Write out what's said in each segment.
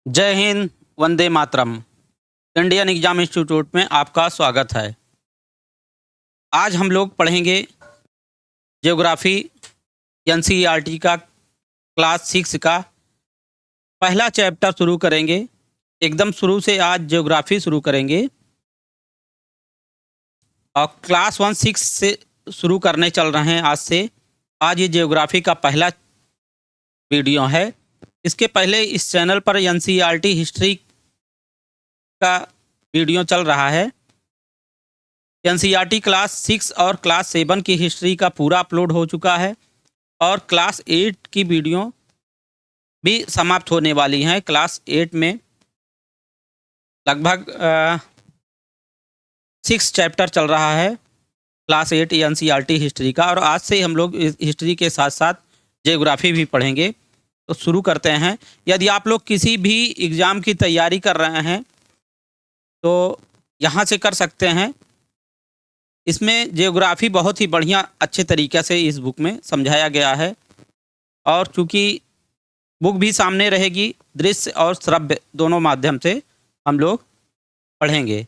जय Hind, Vande Mataram. Indian exam institute में आपका स्वागत है। आज हम लोग पढ़ेंगे ज्योग्राफी एनसीईआरटी का क्लास 6 का पहला चैप्टर शुरू करेंगे। एकदम शुरू से आज ज्योग्राफी शुरू करेंगे और क्लास 1 6 से शुरू करने चल रहे हैं आज से। आज ये ज्योग्राफी का पहला वीडियो है। इसके पहले इस चैनल पर एनसीईआरटी हिस्ट्री का वीडियो चल रहा है। एनसीईआरटी क्लास 6 और क्लास 7 की हिस्ट्री का पूरा अपलोड हो चुका है और क्लास 8 की वीडियो भी समाप्त होने वाली हैं। क्लास 8 में लगभग 6 चैप्टर चल रहा है क्लास 8 एनसीईआरटी हिस्ट्री का, और आज से हम लोग हिस्ट्री के साथ साथ ज्योग्राफी भी पढ़ेंगे। तो शुरू करते हैं। यदि आप लोग किसी भी एग्ज़ाम की तैयारी कर रहे हैं तो यहाँ से कर सकते हैं। इसमें ज्योग्राफी बहुत ही बढ़िया अच्छे तरीके से इस बुक में समझाया गया है, और चूँकि बुक भी सामने रहेगी, दृश्य और श्रव्य दोनों माध्यम से हम लोग पढ़ेंगे।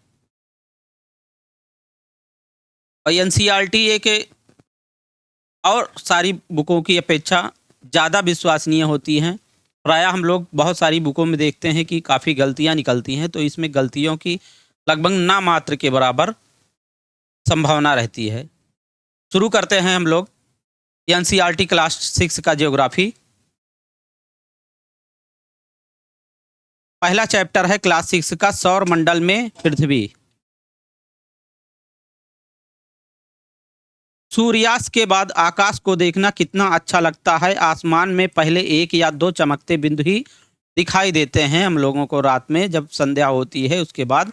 और एनसीईआरटी एक और सारी बुकों की अपेक्षा ज़्यादा विश्वसनीय होती हैं। प्रायः हम लोग बहुत सारी बुकों में देखते हैं कि काफ़ी गलतियां निकलती हैं, तो इसमें गलतियों की लगभग ना मात्र के बराबर संभावना रहती है। शुरू करते हैं हम लोग एनसीईआरटी क्लास 6 का ज्योग्राफी। पहला चैप्टर है क्लास 6 का सौर मंडल में पृथ्वी। सूर्यास्त के बाद आकाश को देखना कितना अच्छा लगता है। आसमान में पहले 1 या 2 चमकते बिंदु ही दिखाई देते हैं हम लोगों को। रात में जब संध्या होती है उसके बाद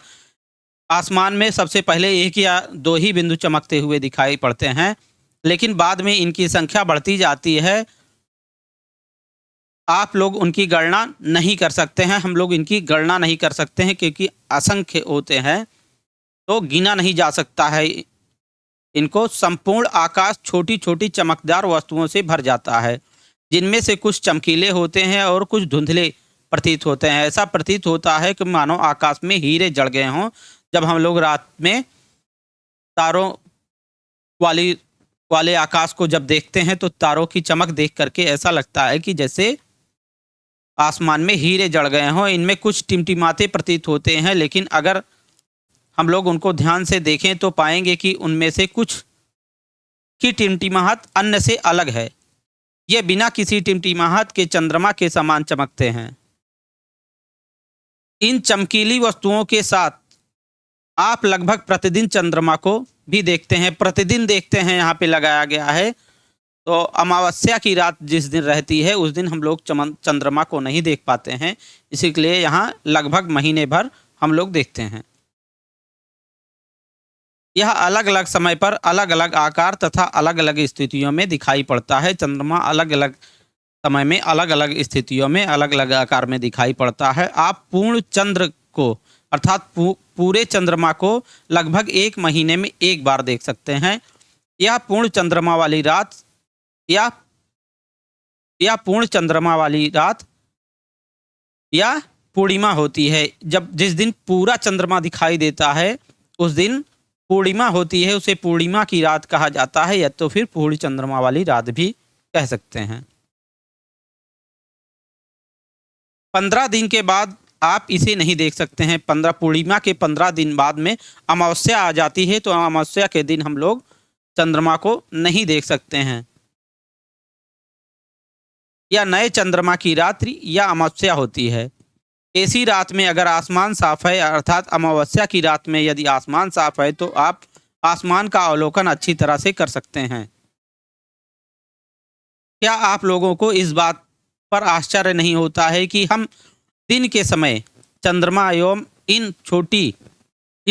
आसमान में सबसे पहले 1 या 2 ही बिंदु चमकते हुए दिखाई पड़ते हैं, लेकिन बाद में इनकी संख्या बढ़ती जाती है। आप लोग उनकी गणना नहीं कर सकते हैं, हम लोग इनकी गणना नहीं कर सकते हैं क्योंकि असंख्य होते हैं, तो गिना नहीं जा सकता है इनको। संपूर्ण आकाश छोटी छोटी चमकदार वस्तुओं से भर जाता है, जिनमें से कुछ चमकीले होते हैं और कुछ धुंधले प्रतीत होते हैं। ऐसा प्रतीत होता है कि मानो आकाश में हीरे जड़ गए हों। जब हम लोग रात में तारों वाले आकाश को जब देखते हैं तो तारों की चमक देख करके ऐसा लगता है कि जैसे आसमान में हीरे जड़ गए हों। इनमें कुछ टिमटिमाते प्रतीत होते हैं, लेकिन अगर हम लोग उनको ध्यान से देखें तो पाएंगे कि उनमें से कुछ की टिमटिमाहट अन्य से अलग है। ये बिना किसी टिमटिमाहट के चंद्रमा के समान चमकते हैं। इन चमकीली वस्तुओं के साथ आप लगभग प्रतिदिन चंद्रमा को भी देखते हैं। प्रतिदिन देखते हैं यहाँ पे लगाया गया है। तो अमावस्या की रात जिस दिन रहती है उस दिन हम लोग चंद्रमा को नहीं देख पाते हैं, इसीलिए यहाँ लगभग महीने भर हम लोग देखते हैं। यह अलग अलग समय पर अलग अलग आकार तथा अलग अलग स्थितियों में दिखाई पड़ता है। चंद्रमा अलग अलग समय में अलग अलग स्थितियों में अलग अलग आकार में दिखाई पड़ता है। आप पूर्ण चंद्र को अर्थात पूरे चंद्रमा को लगभग 1 महीने में एक बार देख सकते हैं। यह पूर्ण चंद्रमा वाली रात या पूर्ण चंद्रमा वाली रात या पूर्णिमा होती है। जिस दिन पूरा चंद्रमा दिखाई देता है उस दिन पूर्णिमा होती है, उसे पूर्णिमा की रात कहा जाता है, या तो फिर पूर्ण चंद्रमा वाली रात भी कह सकते हैं। 15 दिन के बाद आप इसे नहीं देख सकते हैं। पूर्णिमा के 15 दिन बाद में अमावस्या आ जाती है, तो अमावस्या के दिन हम लोग चंद्रमा को नहीं देख सकते हैं। या नए चंद्रमा की रात्रि या अमावस्या होती है। ऐसी रात में अगर आसमान साफ है, अर्थात अमावस्या की रात में यदि आसमान साफ है, तो आप आसमान का अवलोकन अच्छी तरह से कर सकते हैं। क्या आप लोगों को इस बात पर आश्चर्य नहीं होता है कि हम दिन के समय चंद्रमा एवं इन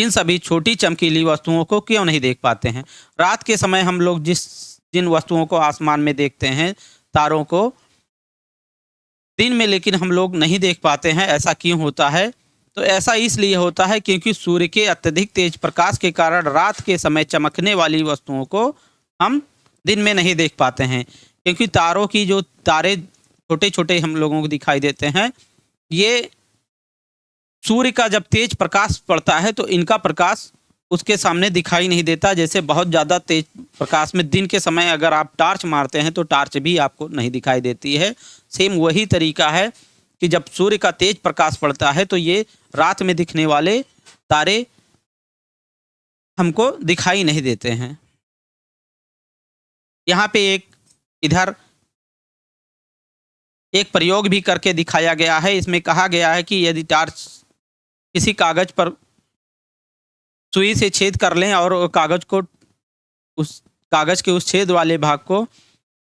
सभी छोटी चमकीली वस्तुओं को क्यों नहीं देख पाते हैं? रात के समय हम लोग जिन वस्तुओं को आसमान में देखते हैं, तारों को, दिन में लेकिन हम लोग नहीं देख पाते हैं। ऐसा क्यों होता है? तो ऐसा इसलिए होता है क्योंकि सूर्य के अत्यधिक तेज प्रकाश के कारण रात के समय चमकने वाली वस्तुओं को हम दिन में नहीं देख पाते हैं। क्योंकि तारे छोटे छोटे हम लोगों को दिखाई देते हैं, ये सूर्य का जब तेज प्रकाश पड़ता है तो इनका प्रकाश उसके सामने दिखाई नहीं देता। जैसे बहुत ज़्यादा तेज प्रकाश में दिन के समय अगर आप टार्च मारते हैं तो टार्च भी आपको नहीं दिखाई देती है। सेम वही तरीका है कि जब सूर्य का तेज प्रकाश पड़ता है तो ये रात में दिखने वाले तारे हमको दिखाई नहीं देते हैं। यहाँ पे इधर एक प्रयोग भी करके दिखाया गया है। इसमें कहा गया है कि यदि टार्च किसी कागज पर सुई से छेद कर लें और उस कागज के उस छेद वाले भाग को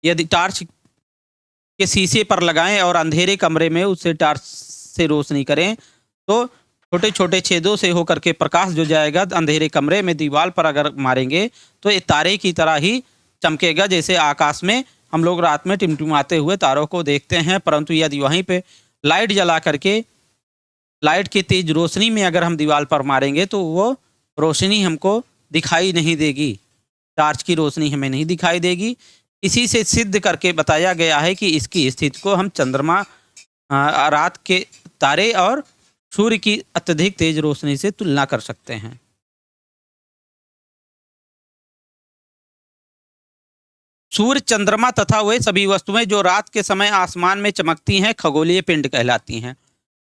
यदि टार्च के शीशे पर लगाएं और अंधेरे कमरे में उससे टार्च से रोशनी करें तो छोटे छोटे छेदों से होकर के प्रकाश जो जाएगा अंधेरे कमरे में दीवार पर अगर मारेंगे तो ये तारे की तरह ही चमकेगा। जैसे आकाश में हम लोग रात में टिमटिमाते हुए तारों को देखते हैं, परंतु यदि वहीं पे लाइट जला करके लाइट की तेज रोशनी में अगर हम दीवार पर मारेंगे तो वो रोशनी हमको दिखाई नहीं देगी, टार्च की रोशनी हमें नहीं दिखाई देगी। इसी से सिद्ध करके बताया गया है कि इसकी स्थिति को हम चंद्रमा, रात के तारे और सूर्य की अत्यधिक तेज रोशनी से तुलना कर सकते हैं। सूर्य, चंद्रमा तथा वे सभी वस्तुएं जो रात के समय आसमान में चमकती हैं खगोलीय पिंड कहलाती हैं।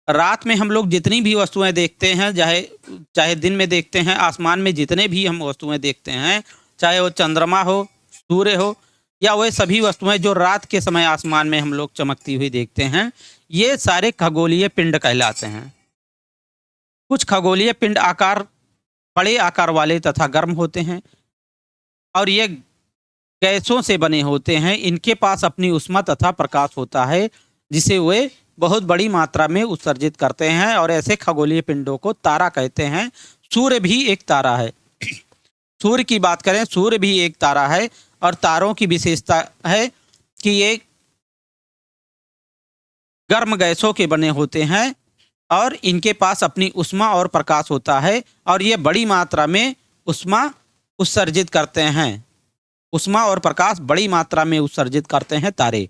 रात में हम लोग जितनी भी वस्तुएं देखते हैं, चाहे दिन में देखते हैं, आसमान में जितने भी हम वस्तुएं देखते हैं, चाहे वो चंद्रमा हो, सूर्य हो या वे सभी वस्तुएं जो रात के समय आसमान में हम लोग चमकती हुई देखते हैं, ये सारे खगोलीय पिंड कहलाते हैं। कुछ खगोलीय पिंड बड़े आकार वाले तथा गर्म होते हैं और ये गैसों से बने होते हैं। इनके पास अपनी ऊष्मा तथा प्रकाश होता है जिसे वे बहुत बड़ी मात्रा में उत्सर्जित करते हैं और ऐसे खगोलीय पिंडों को तारा कहते हैं। सूर्य भी एक तारा है। सूर्य की बात करें, सूर्य भी एक तारा है और तारों की विशेषता है कि ये गर्म गैसों के बने होते हैं और इनके पास अपनी ऊष्मा और प्रकाश होता है और ये बड़ी मात्रा में ऊष्मा उत्सर्जित करते हैं। ऊष्मा और प्रकाश बड़ी मात्रा में उत्सर्जित करते हैं तारे,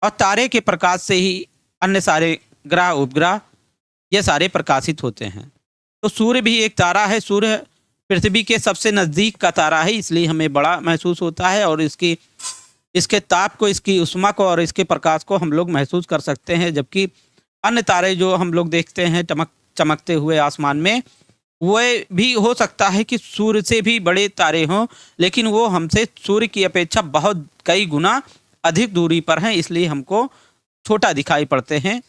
और तारे के प्रकाश से ही अन्य सारे ग्रह उपग्रह ये सारे प्रकाशित होते हैं। तो सूर्य भी एक तारा है। सूर्य पृथ्वी के सबसे नज़दीक का तारा है, इसलिए हमें बड़ा महसूस होता है और इसके ताप को, इसकी ऊष्मा को और इसके प्रकाश को हम लोग महसूस कर सकते हैं। जबकि अन्य तारे जो हम लोग देखते हैं चमकते हुए आसमान में, वह भी हो सकता है कि सूर्य से भी बड़े तारे हों, लेकिन वो हमसे सूर्य की अपेक्षा बहुत कई गुना अधिक दूरी पर हैं, इसलिए हमको छोटा दिखाई पड़ते हैं।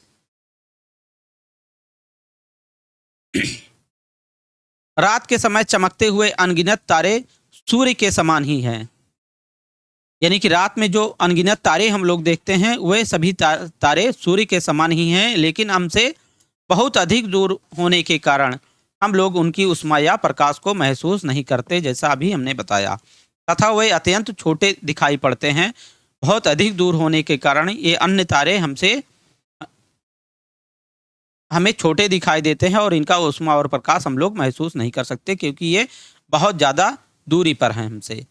रात के समय चमकते हुए अनगिनत तारे सूर्य के समान ही हैं। यानी कि रात में जो अनगिनत तारे हम लोग देखते हैं वे सभी तारे सूर्य के समान ही हैं, लेकिन हमसे बहुत अधिक दूर होने के कारण हम लोग उनकी ऊष्मा या प्रकाश को महसूस नहीं करते, जैसा अभी हमने बताया। तथा वे अत्यंत छोटे दिखाई पड़ते हैं। बहुत अधिक दूर होने के कारण ये अन्य तारे हमें छोटे दिखाई देते हैं और इनका ऊष्मा और प्रकाश हम लोग महसूस नहीं कर सकते, क्योंकि ये बहुत ज़्यादा दूरी पर हैं हमसे।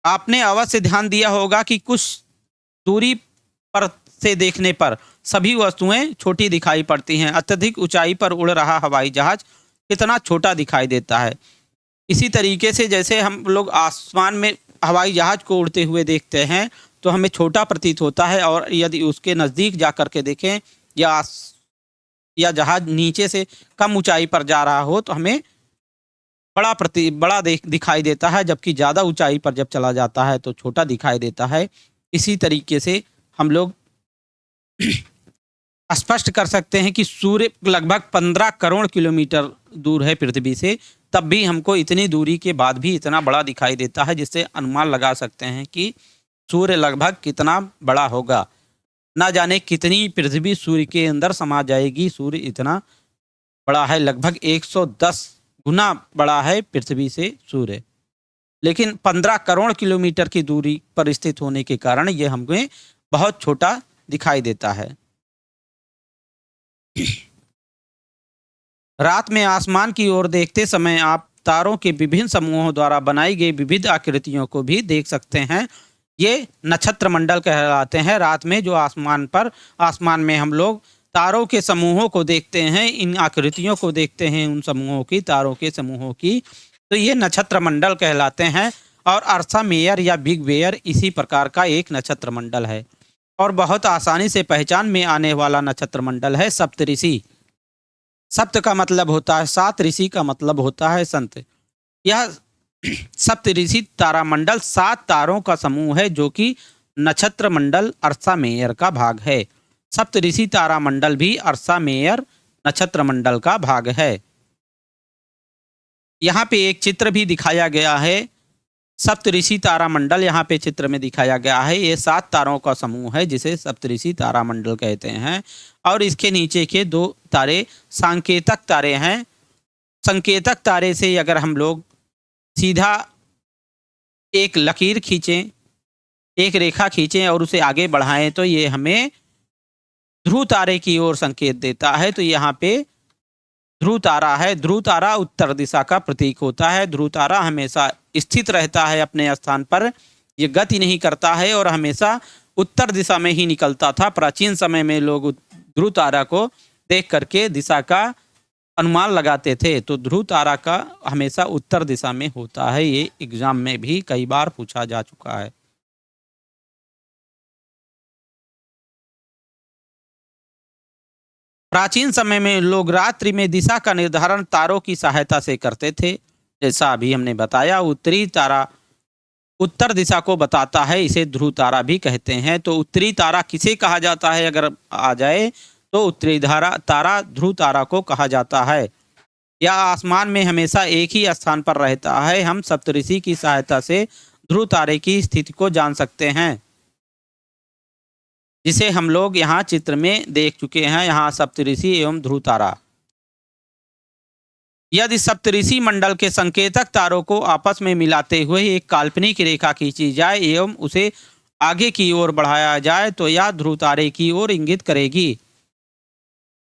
आपने अवश्य ध्यान दिया होगा कि कुछ दूरी पर से देखने पर सभी वस्तुएं छोटी दिखाई पड़ती हैं। अत्यधिक ऊंचाई पर उड़ रहा हवाई जहाज कितना छोटा दिखाई देता है। इसी तरीके से जैसे हम लोग आसमान में हवाई जहाज को उड़ते हुए देखते हैं तो हमें छोटा प्रतीत होता है, और यदि उसके नज़दीक जा कर के देखें या जहाज नीचे से कम ऊंचाई पर जा रहा हो तो हमें बड़ा दिखाई देता है, जबकि ज़्यादा ऊंचाई पर जब चला जाता है तो छोटा दिखाई देता है। इसी तरीके से हम लोग स्पष्ट कर सकते हैं कि सूर्य लगभग 15 करोड़ किलोमीटर दूर है पृथ्वी से, तब भी हमको इतनी दूरी के बाद भी इतना बड़ा दिखाई देता है, जिससे अनुमान लगा सकते हैं कि सूर्य लगभग कितना बड़ा होगा। ना जाने कितनी पृथ्वी सूर्य के अंदर समा जाएगी। सूर्य इतना बड़ा है, लगभग 110 गुना बड़ा है पृथ्वी से सूर्य, लेकिन 15 करोड़ किलोमीटर की दूरी पर स्थित होने के कारण यह हमें बहुत छोटा दिखाई देता है। रात में आसमान की ओर देखते समय आप तारों के विभिन्न समूहों द्वारा बनाई गई विविध आकृतियों को भी देख सकते हैं। ये नक्षत्र मंडल कहलाते हैं। रात में जो आसमान में हम लोग तारों के समूहों को देखते हैं, इन आकृतियों को देखते हैं, उन समूहों की, तारों के समूहों की, तो ये नक्षत्र मंडल कहलाते हैं। और अर्सा मेयर या बिग बेयर इसी प्रकार का एक नक्षत्र मंडल है और बहुत आसानी से पहचान में आने वाला नक्षत्र मंडल है सप्तऋषि। सप्त का मतलब होता है सात, ऋषि का मतलब होता है संत। यह सप्तऋषि तारामंडल 7 तारों का समूह है जो कि नक्षत्र मंडल अर्सा मेयर का भाग है। सप्तऋषि तारामंडल भी अर्सा मेयर नक्षत्र मंडल का भाग है। यहाँ पे एक चित्र भी दिखाया गया है। सप्तऋषि तारामंडल यहाँ पे चित्र में दिखाया गया है। ये 7 तारों का समूह है जिसे सप्तऋषि तारामंडल कहते हैं। और इसके नीचे के 2 तारे सांकेतक तारे हैं। संकेतक तारे से अगर हम लोग सीधा एक लकीर खींचें, एक रेखा खींचें और उसे आगे बढ़ाएं तो ये हमें ध्रुव तारे की ओर संकेत देता है। तो यहाँ पे ध्रुव तारा है। ध्रुव तारा उत्तर दिशा का प्रतीक होता है। ध्रुव तारा हमेशा स्थित रहता है अपने स्थान पर, ये गति नहीं करता है और हमेशा उत्तर दिशा में ही निकलता था। प्राचीन समय में लोग ध्रुव तारा को देख करके दिशा का अनुमान लगाते थे। तो ध्रुव तारा का हमेशा उत्तर दिशा में होता है। ये एग्जाम में भी कई बार पूछा जा चुका है। प्राचीन समय में लोग रात्रि में दिशा का निर्धारण तारों की सहायता से करते थे। जैसा अभी हमने बताया, उत्तरी तारा उत्तर दिशा को बताता है, इसे ध्रुव तारा भी कहते हैं। तो उत्तरी तारा किसे कहा जाता है अगर आ जाए तो उत्तरी तारा ध्रुव तारा को कहा जाता है। यह आसमान में हमेशा एक ही स्थान पर रहता है। हम सप्तऋषि की सहायता से ध्रुव तारे की स्थिति को जान सकते हैं, जिसे हम लोग यहाँ चित्र में देख चुके हैं। यहाँ सप्तऋषि एवं ध्रुव तारा। यदि सप्तऋषि मंडल के संकेतक तारों को आपस में मिलाते हुए एक काल्पनिक रेखा खींची जाए एवं उसे आगे की ओर बढ़ाया जाए तो यह ध्रुव तारे की ओर इंगित करेगी।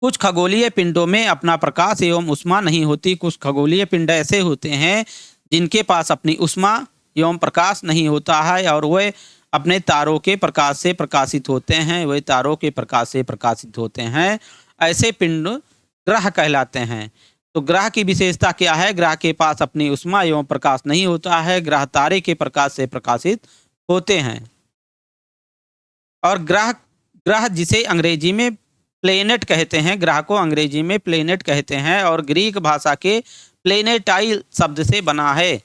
कुछ खगोलीय पिंडों में अपना प्रकाश एवं उष्मा नहीं होती। कुछ खगोलीय पिंड ऐसे होते हैं जिनके पास अपनी उष्मा एवं प्रकाश नहीं होता है और वे अपने तारों के प्रकाश से प्रकाशित होते हैं। वे तारों के प्रकाश से प्रकाशित होते हैं। ऐसे पिंड ग्रह कहलाते हैं। तो ग्रह की विशेषता क्या है? ग्रह के पास अपनी उष्मा एवं प्रकाश नहीं होता है। ग्रह तारे के प्रकाश से प्रकाशित होते हैं। और ग्रह जिसे अंग्रेजी में प्लेनेट कहते हैं, ग्रह को अंग्रेजी में प्लेनेट कहते हैं और ग्रीक भाषा के प्लेनेटाइल शब्द से बना है।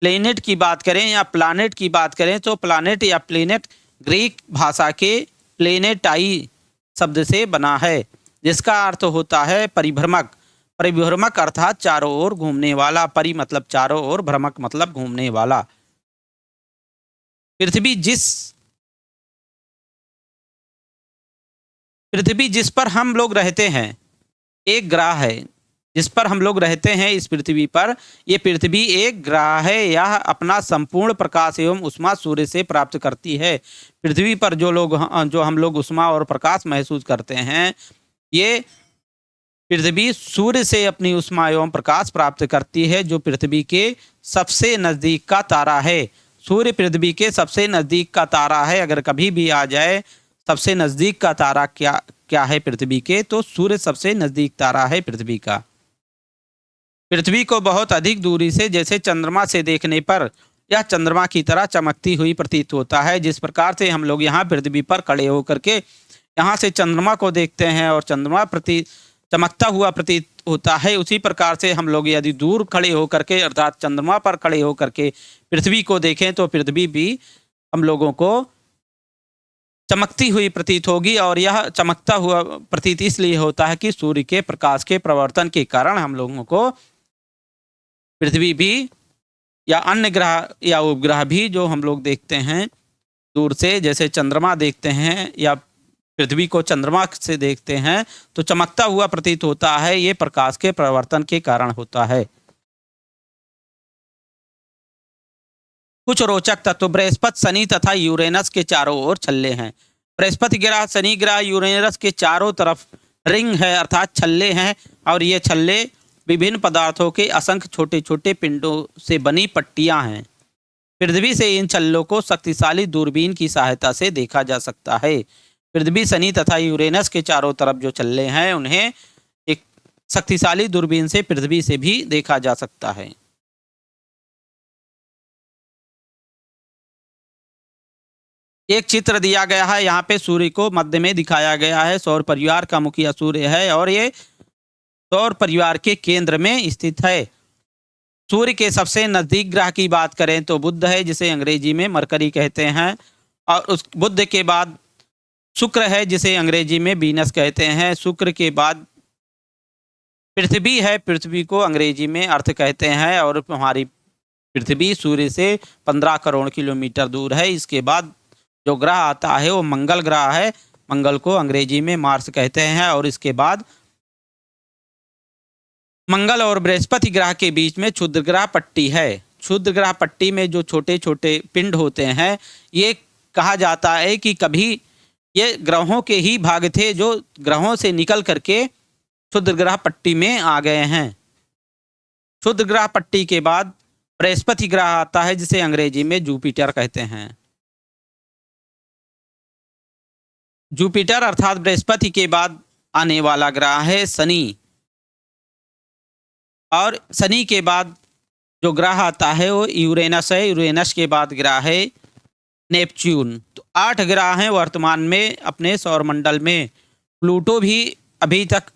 प्लेनेट की बात करें या प्लानेट की बात करें तो प्लानेट या प्लेनेट ग्रीक भाषा के प्लेनेटाई शब्द से बना है, जिसका अर्थ होता है परिभ्रमक। परिभ्रमक अर्थात चारों ओर घूमने वाला। परि मतलब चारों ओर, भ्रमक मतलब घूमने वाला। पृथ्वी जिस पर हम लोग रहते हैं एक ग्रह है। जिस पर हम लोग रहते हैं इस पृथ्वी पर, ये पृथ्वी एक ग्रह है। यह अपना संपूर्ण प्रकाश एवं उष्मा सूर्य से प्राप्त करती है। पृथ्वी पर जो हम लोग उष्मा और प्रकाश महसूस करते हैं, ये पृथ्वी सूर्य से अपनी उष्मा एवं प्रकाश प्राप्त करती है, जो पृथ्वी के सबसे नज़दीक का तारा है। सूर्य पृथ्वी के सबसे नज़दीक का तारा है। अगर कभी भी आ जाए सबसे नज़दीक का तारा क्या है पृथ्वी के, तो सूर्य सबसे नज़दीक तारा है पृथ्वी का। पृथ्वी को बहुत अधिक दूरी से जैसे चंद्रमा से देखने पर यह चंद्रमा की तरह चमकती हुई प्रतीत होता है। जिस प्रकार से हम लोग यहाँ पृथ्वी पर खड़े होकर के यहाँ से चंद्रमा को देखते हैं और चंद्रमा चमकता हुआ प्रतीत होता है, उसी प्रकार से हम लोग यदि दूर खड़े होकर के अर्थात चंद्रमा पर खड़े होकर के पृथ्वी को देखें तो पृथ्वी भी हम लोगों को चमकती हुई प्रतीत होगी। और यह चमकता हुआ प्रतीत इसलिए होता है कि सूर्य के प्रकाश के प्रवर्तन के कारण हम लोगों को पृथ्वी भी या अन्य ग्रह या उपग्रह भी जो हम लोग देखते हैं दूर से, जैसे चंद्रमा देखते हैं या पृथ्वी को चंद्रमा से देखते हैं, तो चमकता हुआ प्रतीत होता है। ये प्रकाश के प्रवर्तन के कारण होता है। कुछ रोचक तत्व। बृहस्पति, शनि तथा यूरेनस के चारों ओर छल्ले हैं। बृहस्पति ग्रह, शनि ग्रह, यूरेनस के चारों तरफ रिंग है अर्थात छल्ले हैं और ये छल्ले विभिन्न पदार्थों के असंख्य छोटे छोटे पिंडों से बनी पट्टियां हैं। पृथ्वी से इन छल्लों को शक्तिशाली दूरबीन की सहायता से देखा जा सकता है। पृथ्वी, शनि तथा यूरेनस के चारों तरफ जो चल रहे हैं उन्हें एक शक्तिशाली दूरबीन से पृथ्वी से भी देखा जा सकता है। एक चित्र दिया गया है, यहाँ पे सूर्य को मध्य में दिखाया गया है। सौर परिवार का मुखिया सूर्य है और ये सौर परिवार के केंद्र में स्थित है। सूर्य के सबसे नजदीक ग्रह की बात करें तो बुध है, जिसे अंग्रेजी में मरकरी कहते हैं, और उस बुध के बाद शुक्र है, जिसे अंग्रेजी में वीनस कहते हैं। शुक्र के बाद पृथ्वी है, पृथ्वी को अंग्रेजी में अर्थ कहते हैं, और हमारी पृथ्वी सूर्य से 15 करोड़ किलोमीटर दूर है। इसके बाद जो ग्रह आता है वो मंगल ग्रह है, मंगल को अंग्रेजी में मार्स कहते हैं, और इसके बाद मंगल और बृहस्पति ग्रह के बीच में क्षुद्र ग्रह पट्टी है। क्षुद्र ग्रह पट्टी में जो छोटे छोटे पिंड होते हैं, ये कहा जाता है कि कभी ये ग्रहों के ही भाग थे जो ग्रहों से निकल करके क्षुद्र ग्रह पट्टी में आ गए हैं। क्षुद्र ग्रह पट्टी के बाद बृहस्पति ग्रह आता है, जिसे अंग्रेजी में जुपिटर कहते हैं। जुपिटर अर्थात बृहस्पति के बाद आने वाला ग्रह है शनि, और शनि के बाद जो ग्रह आता है वो यूरेनस है। यूरेनस के बाद ग्रह है नेपच्यून। तो 8 ग्रह हैं वर्तमान में अपने सौरमंडल में। प्लूटो भी अभी तक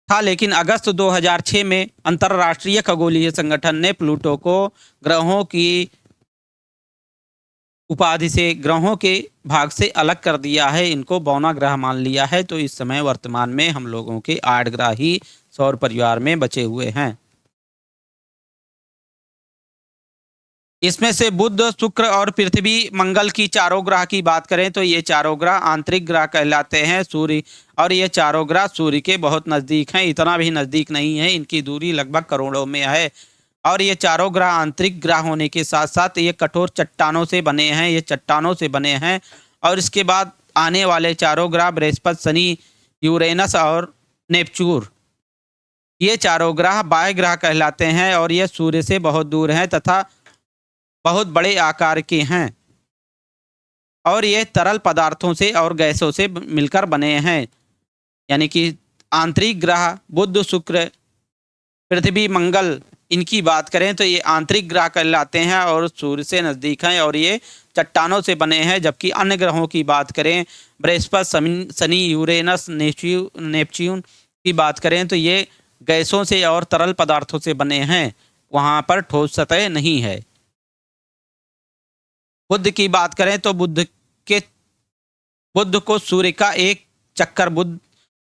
था, लेकिन अगस्त 2006 में अंतर्राष्ट्रीय खगोलीय संगठन ने प्लूटो को ग्रहों की उपाधि से, ग्रहों के भाग से अलग कर दिया है, इनको बौना ग्रह मान लिया है। तो इस समय वर्तमान में हम लोगों के 8 ग्रह ही सौर परिवार में बचे हुए हैं। इसमें से बुध, शुक्र और पृथ्वी, मंगल की चारों ग्रह की बात करें तो ये चारों ग्रह आंतरिक ग्रह कहलाते हैं सूर्य, और ये चारों ग्रह सूर्य के बहुत नज़दीक हैं। इतना भी नज़दीक नहीं है, इनकी दूरी लगभग करोड़ों में है। और ये चारों ग्रह आंतरिक ग्रह होने के साथ साथ ये कठोर चट्टानों से बने हैं, ये चट्टानों से बने हैं। और इसके बाद आने वाले चारों ग्रह बृहस्पति, शनि, यूरेनस और नेपच्यून, ये चारों ग्रह बाह्य ग्रह कहलाते हैं, और ये सूर्य से बहुत दूर हैं तथा बहुत बड़े आकार के हैं, और ये तरल पदार्थों से और गैसों से मिलकर बने हैं। यानी कि आंतरिक ग्रह बुध, शुक्र, पृथ्वी, मंगल, इनकी बात करें तो ये आंतरिक ग्रह कहलाते हैं और सूर्य से नज़दीक हैं, और ये चट्टानों से बने हैं। जबकि अन्य ग्रहों की बात करें, बृहस्पति, शनि, यूरेनस, नेपच्यून की बात करें तो ये गैसों से और तरल पदार्थों से बने हैं, वहाँ पर ठोस सतह नहीं है। बुध की बात करें तो बुध को सूर्य का एक चक्कर,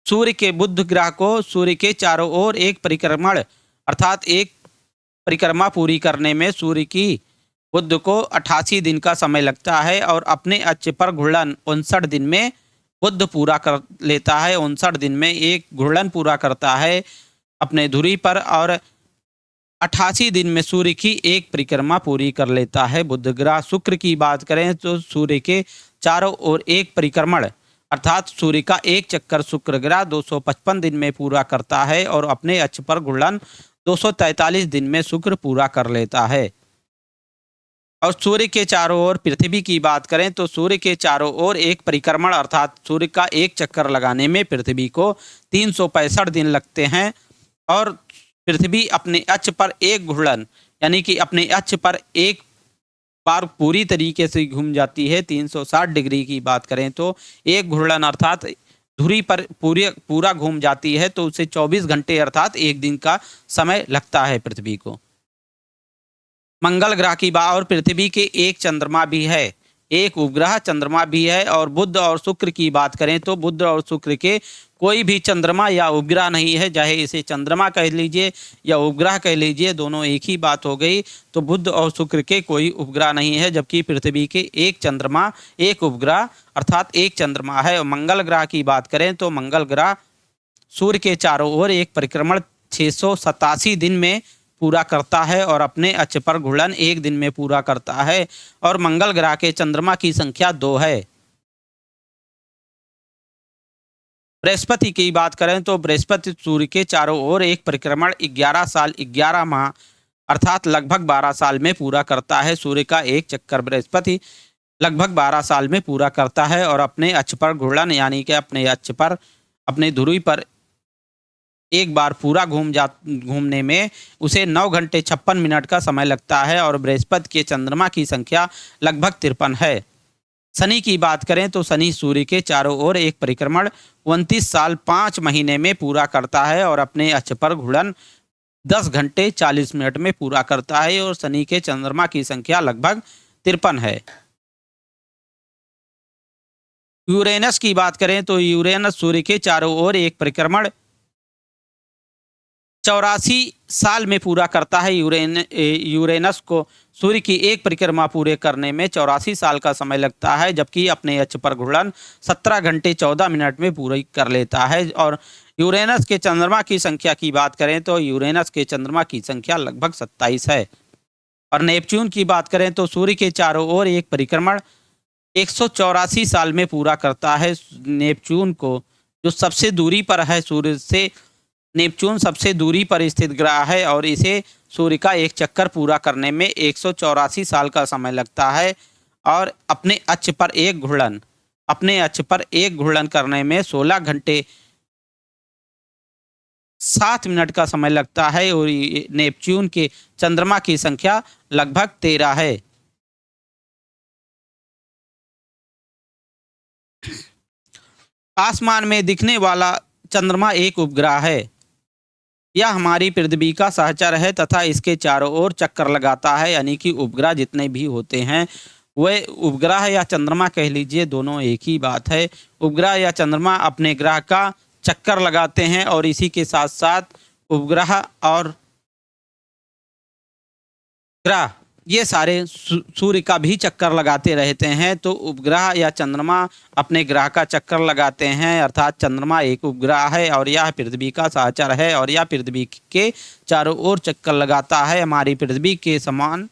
सूर्य के बुध ग्रह को सूर्य के चारों ओर एक परिक्रमण अर्थात एक परिक्रमा पूरी करने में सूर्य की बुध को 88 दिन का समय लगता है, और अपने अक्ष पर घूर्णन 59 दिन में बुध पूरा कर लेता है। 59 दिन में एक घूर्णन पूरा करता है अपने धुरी पर, और 88 दिन में सूर्य की एक परिक्रमा पूरी कर लेता है बुध ग्रह। शुक्र की बात करें तो सूर्य के चारों ओर एक परिक्रमण अर्थात सूर्य का एक चक्कर शुक्र ग्रह 255 दिन में पूरा करता है, और अपने अक्ष पर घूर्णन 243 दिन में शुक्र पूरा कर लेता है। और सूर्य के चारों ओर पृथ्वी की बात करें तो सूर्य के चारों ओर एक परिक्रमण अर्थात सूर्य का एक चक्कर लगाने में पृथ्वी को 365 दिन लगते हैं, और पृथ्वी अपने अक्ष पर एक घूर्णन यानी कि अपने अक्ष पर एक बार पूरी तरीके से घूम जाती है। 360 डिग्री की बात करें तो एक घूर्णन अर्थात धुरी पर पूरा घूम जाती है, तो उसे 24 घंटे अर्थात एक दिन का समय लगता है पृथ्वी को। मंगल ग्रह की बात, और पृथ्वी के एक चंद्रमा भी है, एक उपग्रह चंद्रमा भी है। और बुध और शुक्र की बात करें तो बुध और शुक्र के कोई भी चंद्रमा या उपग्रह नहीं है, चाहे इसे चंद्रमा कह लीजिए या उपग्रह कह लीजिए, दोनों एक ही बात हो गई। तो बुध और शुक्र के कोई उपग्रह नहीं है, जबकि पृथ्वी के एक चंद्रमा, एक उपग्रह अर्थात एक चंद्रमा है। और मंगल ग्रह की बात करें तो मंगल ग्रह सूर्य के चारों ओर एक परिक्रमण 687 दिन में पूरा करता है, और अपने अक्ष पर घूर्णन एक दिन में पूरा करता है। और मंगल ग्रह के चंद्रमा की संख्या 2 है। बृहस्पति की बात करें तो बृहस्पति सूर्य के चारों ओर एक परिक्रमण 11 साल 11 माह अर्थात लगभग 12 साल में पूरा करता है। सूर्य का एक चक्कर बृहस्पति लगभग 12 साल में पूरा करता है और अपने अक्ष पर घूर्णन यानी कि अपने अक्ष पर अपने ध्रुव पर एक बार पूरा घूमने में उसे 9 घंटे 56 मिनट का समय लगता है और बृहस्पति के चंद्रमा की संख्या लगभग 53 है। शनि की बात करें तो शनि सूर्य के चारों ओर एक परिक्रमण 29 साल 5 महीने में पूरा करता है और अपने अक्ष पर घूर्णन 10 घंटे 40 मिनट में पूरा करता है और शनि के चंद्रमा की संख्या लगभग 53 है। यूरेनस की बात करें तो यूरेनस सूर्य के चारों ओर एक परिक्रमण 84 साल में पूरा करता है। यूरेनस को सूर्य की एक परिक्रमा पूरे करने में 84 साल का समय लगता है, जबकि अपने अक्ष पर घूर्णन 17 घंटे 14 मिनट में पूरी कर लेता है। और यूरेनस के चंद्रमा की संख्या की बात करें तो यूरेनस के चंद्रमा की संख्या लगभग 27 है। और नेपच्यून की बात करें तो सूर्य के चारों ओर एक परिक्रमण 184 साल में पूरा करता है। नेपच्यून को जो सबसे दूरी पर है सूर्य से, नेपच्यून सबसे दूरी पर स्थित ग्रह है और इसे सूर्य का एक चक्कर पूरा करने में 184 साल का समय लगता है और अपने अक्ष पर एक घूर्णन करने में 16 घंटे 7 मिनट का समय लगता है और नेपच्यून के चंद्रमा की संख्या लगभग 13 है। आसमान में दिखने वाला चंद्रमा एक उपग्रह है। यह हमारी पृथ्वी का सहचर है तथा इसके चारों ओर चक्कर लगाता है, यानी कि उपग्रह जितने भी होते हैं वे उपग्रह या चंद्रमा कह लीजिए, दोनों एक ही बात है। उपग्रह या चंद्रमा अपने ग्रह का चक्कर लगाते हैं और इसी के साथ साथ उपग्रह और ग्रह ये सारे सूर्य का भी चक्कर लगाते रहते हैं। तो उपग्रह या चंद्रमा अपने ग्रह का चक्कर लगाते हैं, अर्थात चंद्रमा एक उपग्रह है और यह पृथ्वी का सहचर है और यह पृथ्वी के चारों ओर चक्कर लगाता है। हमारी पृथ्वी के समान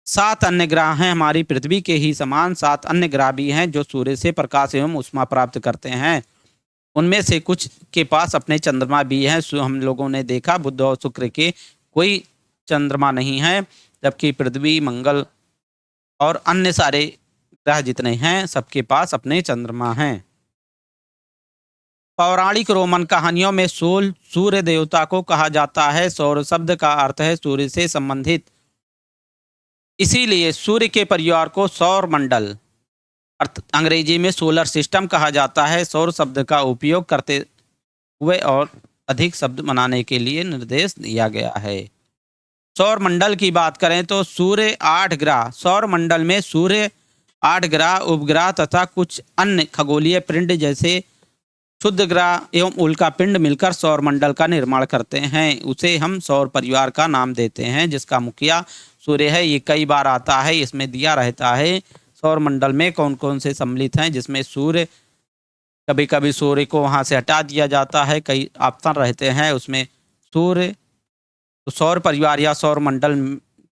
7 अन्य ग्रह हैं। हमारी पृथ्वी के ही समान 7 अन्य ग्रह भी हैं जो सूर्य से प्रकाश एवं ऊष्मा प्राप्त करते हैं। उनमें से कुछ के पास अपने चंद्रमा भी हैं। हम लोगों ने देखा बुध और शुक्र के कोई चंद्रमा नहीं है, जबकि पृथ्वी, मंगल और अन्य सारे ग्रह जितने हैं सबके पास अपने चंद्रमा हैं। पौराणिक रोमन कहानियों में सोल सूर्य देवता को कहा जाता है। सौर शब्द का अर्थ है सूर्य से संबंधित, इसीलिए सूर्य के परिवार को सौर मंडल अंग्रेजी में सोलर सिस्टम कहा जाता है। सौर शब्द का उपयोग करते हुए और अधिक शब्द बनाने के लिए निर्देश दिया गया है। सौर मंडल की बात करें तो सूर्य 8 ग्रह, सौर मंडल में सूर्य 8 ग्रह, उपग्रह तथा कुछ अन्य खगोलीय पिंड जैसे क्षुद्र ग्रह एवं उल्का पिंड मिलकर सौर मंडल का निर्माण करते हैं। उसे हम सौर परिवार का नाम देते हैं, जिसका मुखिया सूर्य है। ये कई बार आता है, इसमें दिया रहता है सौर मंडल में कौन कौन से सम्मिलित हैं, जिसमें सूर्य, कभी कभी सूर्य को वहाँ से हटा दिया जाता है, कई ऑप्शन रहते हैं उसमें सूर्य। तो सौर परिवार या सौर मंडल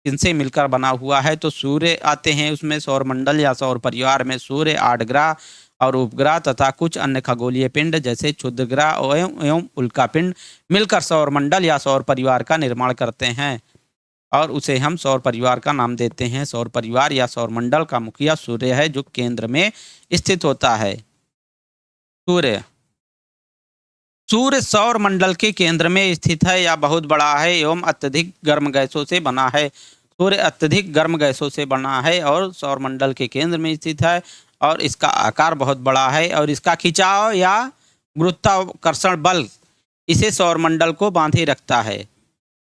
किनसे मिलकर बना हुआ है, तो सूर्य आते हैं उसमें। सौर मंडल या सौर परिवार में सूर्य, 8 ग्रह और उपग्रह तथा कुछ अन्य खगोलीय पिंड जैसे क्षुद्र ग्रह एवं उल्का पिंड मिलकर सौर मंडल या सौर परिवार का निर्माण करते हैं और उसे हम सौर परिवार का नाम देते हैं। सौर परिवार या सौर मंडल का मुखिया सूर्य है, जो केंद्र में स्थित होता है। सूर्य सौर मंडल के केंद्र में स्थित है या बहुत बड़ा है एवं अत्यधिक गर्म गैसों से बना है। सूर्य अत्यधिक गर्म गैसों से बना है और सौर मंडल के केंद्र में स्थित है और इसका आकार बहुत बड़ा है और इसका खिंचाव या गुरुत्वाकर्षण बल इसे सौर मंडल को बांधे रखता है।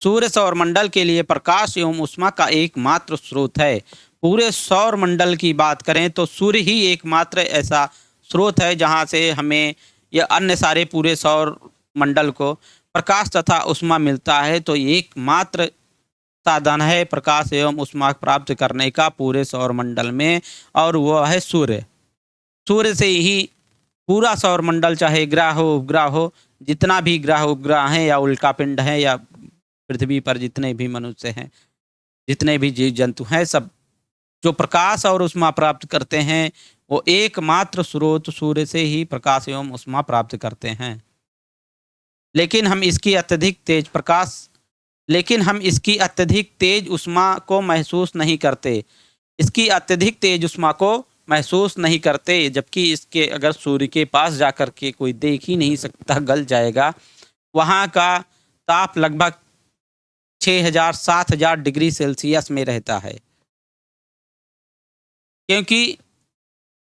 सूर्य सौर मंडल के लिए प्रकाश एवं ऊष्मा का एकमात्र स्रोत है। पूरे सौर मंडल की बात करें तो सूर्य ही एकमात्र ऐसा स्रोत है जहां से हमें या अन्य सारे पूरे सौर मंडल को प्रकाश तथा ऊष्मा मिलता है। तो एकमात्र साधन है प्रकाश एवं ऊष्मा प्राप्त करने का पूरे सौर मंडल में, और वह है सूर्य। सूर्य से ही पूरा सौर मंडल, चाहे ग्रह हो उपग्रह हो, जितना भी ग्रह उपग्रह हैं या उल्का पिंड है या पृथ्वी पर जितने भी मनुष्य हैं, जितने भी जीव जंतु हैं, सब जो प्रकाश और ऊष्मा प्राप्त करते हैं वो एकमात्र स्रोत सूर्य से ही प्रकाश एवं ऊष्मा प्राप्त करते हैं। लेकिन हम इसकी अत्यधिक तेज ऊष्मा को महसूस नहीं करते, इसकी अत्यधिक तेज उष्मा को महसूस नहीं करते, जबकि इसके अगर सूर्य के पास जाकर के कोई देख ही नहीं सकता, गल जाएगा। वहाँ का ताप लगभग 6000-7000 डिग्री सेल्सियस में रहता है, क्योंकि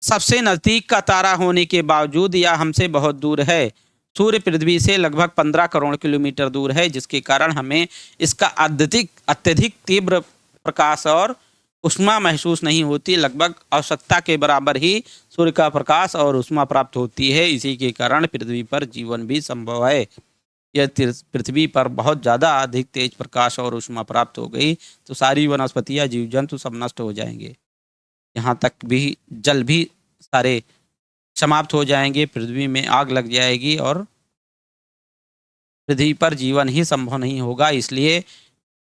सबसे नज़दीक का तारा होने के बावजूद यह हमसे बहुत दूर है। सूर्य पृथ्वी से लगभग 15 करोड़ किलोमीटर दूर है, जिसके कारण हमें इसका अत्यधिक तीव्र प्रकाश और ऊष्मा महसूस नहीं होती। लगभग आवश्यकता के बराबर ही सूर्य का प्रकाश और ऊष्मा प्राप्त होती है। इसी के कारण पृथ्वी पर जीवन भी संभव है। यदि पृथ्वी पर बहुत ज़्यादा अधिक तेज प्रकाश और ऊष्मा प्राप्त हो गई तो सारी वनस्पतियाँ, जीव जंतु सब नष्ट हो जाएंगे। यहाँ तक भी जल भी सारे समाप्त हो जाएंगे, पृथ्वी में आग लग जाएगी और पृथ्वी पर जीवन ही संभव नहीं होगा। इसलिए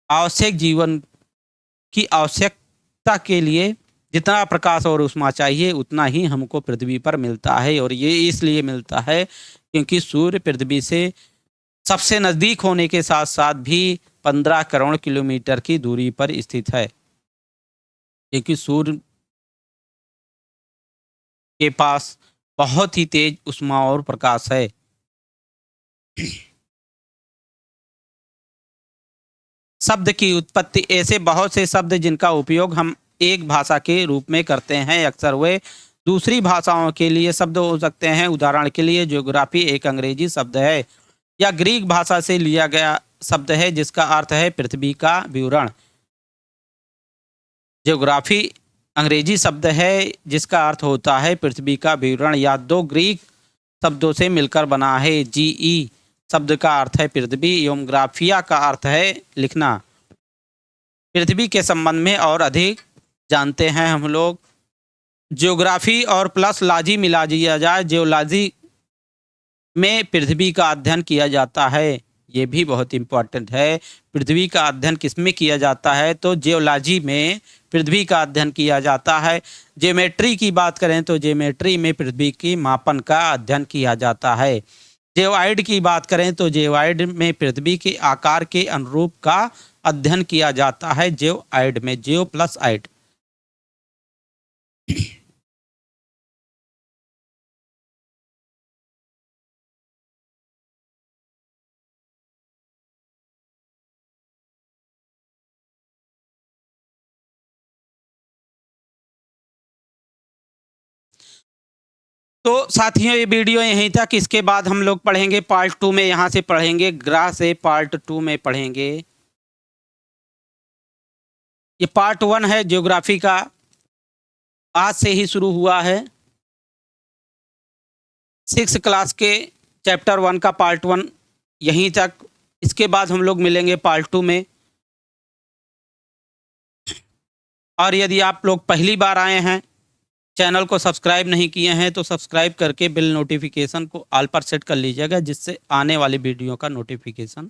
आवश्यक जीवन की आवश्यकता के लिए जितना प्रकाश और ऊष्मा चाहिए उतना ही हमको पृथ्वी पर मिलता है, और ये इसलिए मिलता है क्योंकि सूर्य पृथ्वी से सबसे नज़दीक होने के साथ साथ भी 15 करोड़ किलोमीटर की दूरी पर स्थित है, क्योंकि सूर्य के पास बहुत ही तेज ऊष्मा और प्रकाश है। शब्द की उत्पत्ति। ऐसे बहुत से शब्द जिनका उपयोग हम एक भाषा के रूप में करते हैं, अक्सर वे दूसरी भाषाओं के लिए शब्द हो सकते हैं। उदाहरण के लिए ज्योग्राफी एक अंग्रेजी शब्द है या ग्रीक भाषा से लिया गया शब्द है जिसका अर्थ है पृथ्वी का विवरण। ज्योग्राफी अंग्रेजी शब्द है जिसका अर्थ होता है पृथ्वी का विवरण, या दो ग्रीक शब्दों से मिलकर बना है। जीई शब्द का अर्थ है पृथ्वी एवं ग्राफिया का अर्थ है लिखना। पृथ्वी के संबंध में और अधिक जानते हैं हम लोग। ज्योग्राफी और प्लस लॉजी मिला दिया जाए, जियोलॉजी में पृथ्वी का अध्ययन किया जाता है। ये भी बहुत इम्पोर्टेंट है। पृथ्वी का अध्ययन किस में किया जाता है? तो जियोलॉजी में पृथ्वी का अध्ययन किया जाता है। ज्योमेट्री की बात करें तो ज्योमेट्री में पृथ्वी की मापन का अध्ययन किया जाता है। जेओआइड की बात करें तो जेओआइड में पृथ्वी के आकार के अनुरूप का अध्ययन किया जाता है। जेओआइड में जियो प्लस आइड। तो साथियों ये वीडियो यहीं तक। इसके बाद हम लोग पढ़ेंगे पार्ट 2 में, यहाँ से पढ़ेंगे ग्रह से पार्ट 2 में पढ़ेंगे। ये पार्ट 1 है ज्योग्राफी का, आज से ही शुरू हुआ है। 6 क्लास के चैप्टर 1 का पार्ट 1 यहीं तक। इसके बाद हम लोग मिलेंगे पार्ट 2 में। और यदि आप लोग पहली बार आए हैं, चैनल को सब्सक्राइब नहीं किए हैं तो सब्सक्राइब करके बिल नोटिफिकेशन को ऑल पर सेट कर लीजिएगा, जिससे आने वाली वीडियो का नोटिफिकेशन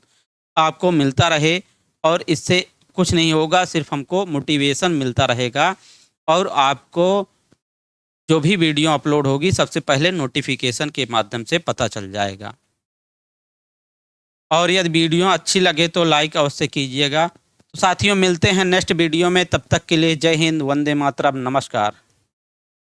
आपको मिलता रहे। और इससे कुछ नहीं होगा, सिर्फ हमको मोटिवेशन मिलता रहेगा और आपको जो भी वीडियो अपलोड होगी सबसे पहले नोटिफिकेशन के माध्यम से पता चल जाएगा। और यदि वीडियो अच्छी लगे तो लाइक अवश्य कीजिएगा। तो साथियों मिलते हैं नेक्स्ट वीडियो में, तब तक के लिए जय हिंद, वंदे मातरम, नमस्कार।